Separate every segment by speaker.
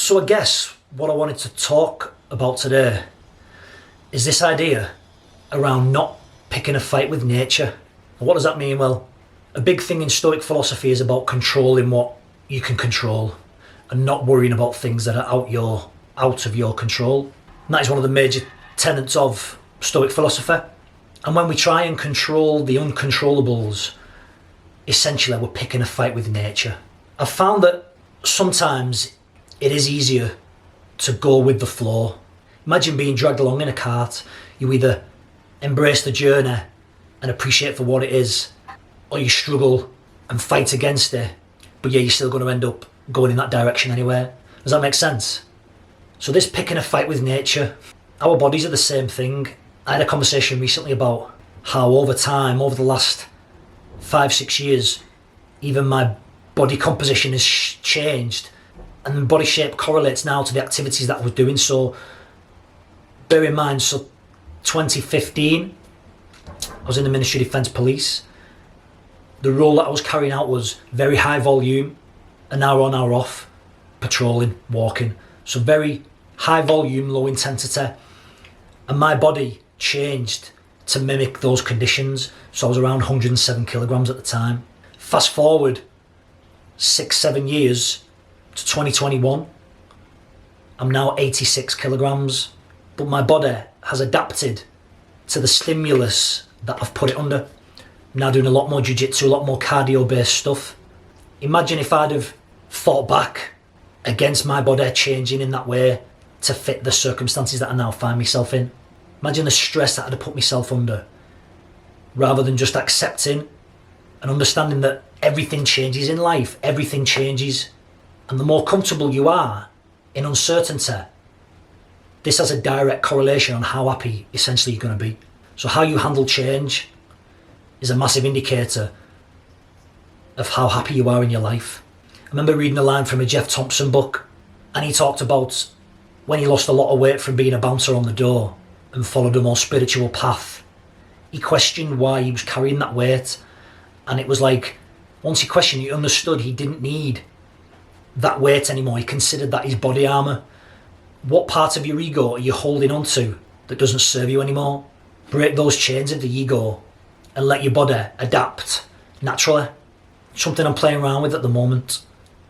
Speaker 1: So I guess what I wanted to talk about today is this idea around not picking a fight with nature. And what does that mean? Well, a big thing in Stoic philosophy is about controlling what you can control and not worrying about things that are out of your control. And that is one of the major tenets of Stoic philosophy. And when we try and control the uncontrollables, essentially we're picking a fight with nature. I've found that sometimes it is easier to go with the flow. Imagine being dragged along in a cart. You either embrace the journey and appreciate for what it is, or you struggle and fight against it, but yeah, you're still going to end up going in that direction anyway. Does that make sense? So this picking a fight with nature, our bodies are the same thing. I had a conversation recently about how over time, over the last 5-6 years, even my body composition has changed, and body shape correlates now to the activities that I was doing. So bear in mind, so 2015, I was in the Ministry of Defence Police. The role that I was carrying out was very high volume, an hour on, hour off, patrolling, walking. So very high volume, low intensity. And my body changed to mimic those conditions. So I was around 107 kilograms at the time. Fast forward 6-7 years to 2021. I'm now 86 kilograms, but my body has adapted to the stimulus that I've put it under. I'm now doing a lot more jiu-jitsu, a lot more cardio-based stuff. Imagine if I'd have fought back against my body changing in that way to fit the circumstances that I now find myself in. Imagine the stress that I'd have put myself under, rather than just accepting and understanding that everything changes in life, everything changes. And the more comfortable you are in uncertainty, this has a direct correlation on how happy essentially you're going to be. So how you handle change is a massive indicator of how happy you are in your life. I remember reading a line from a Jeff Thompson book, and he talked about when he lost a lot of weight from being a bouncer on the door and followed a more spiritual path. He questioned why he was carrying that weight, and it was like, once he questioned, he understood he didn't need that weight anymore. He considered that his body armour. What part of your ego are you holding on to that doesn't serve you anymore? Break those chains of the ego and let your body adapt naturally. Something I'm playing around with at the moment.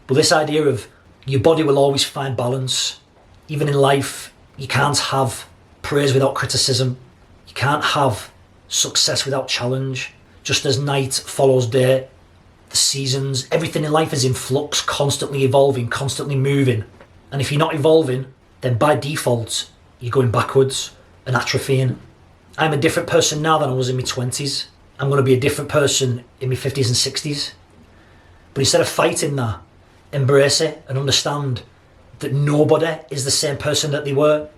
Speaker 1: But this idea of your body will always find balance. Even in life, you can't have praise without criticism. You can't have success without challenge. Just as night follows day, the seasons, everything in life is in flux, constantly evolving, constantly moving. And if you're not evolving, then by default, you're going backwards and atrophying. I'm a different person now than I was in my 20s. I'm going to be a different person in my 50s and 60s. But instead of fighting that, embrace it and understand that nobody is the same person that they were.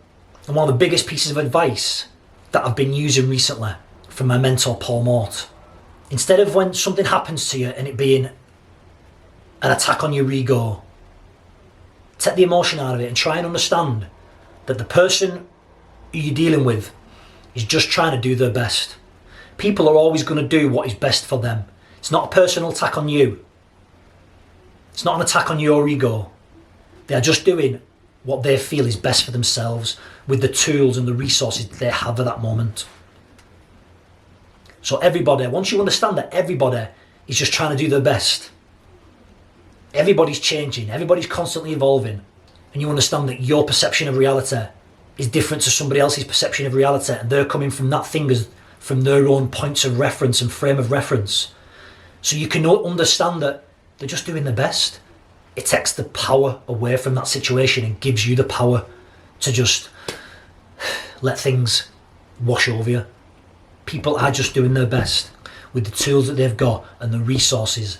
Speaker 1: And one of the biggest pieces of advice that I've been using recently from my mentor, Paul Mort, instead of when something happens to you and it being an attack on your ego, take the emotion out of it and try and understand that the person who you're dealing with is just trying to do their best. People are always going to do what is best for them. It's not a personal attack on you. It's not an attack on your ego. They are just doing what they feel is best for themselves with the tools and the resources they have at that moment. So everybody, once you understand that everybody is just trying to do their best, everybody's changing, everybody's constantly evolving, and you understand that your perception of reality is different to somebody else's perception of reality, and they're coming from that thing as from their own points of reference and frame of reference. So you can understand that they're just doing their best. It takes the power away from that situation and gives you the power to just let things wash over you. People are just doing their best with the tools that they've got and the resources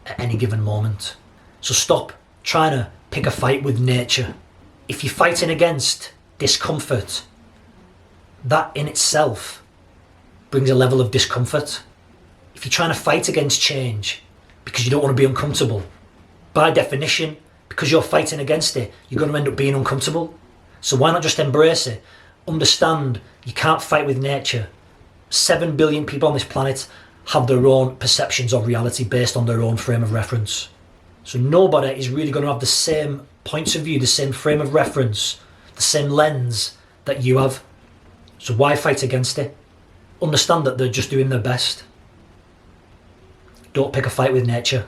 Speaker 1: at any given moment. So stop trying to pick a fight with nature. If you're fighting against discomfort, that in itself brings a level of discomfort. If you're trying to fight against change because you don't want to be uncomfortable, by definition, because you're fighting against it, you're going to end up being uncomfortable. So why not just embrace it? Understand you can't fight with nature. 7 billion people on this planet have their own perceptions of reality based on their own frame of reference. So nobody is really going to have the same points of view, the same frame of reference, the same lens that you have. So why fight against it? Understand that they're just doing their best. Don't pick a fight with nature.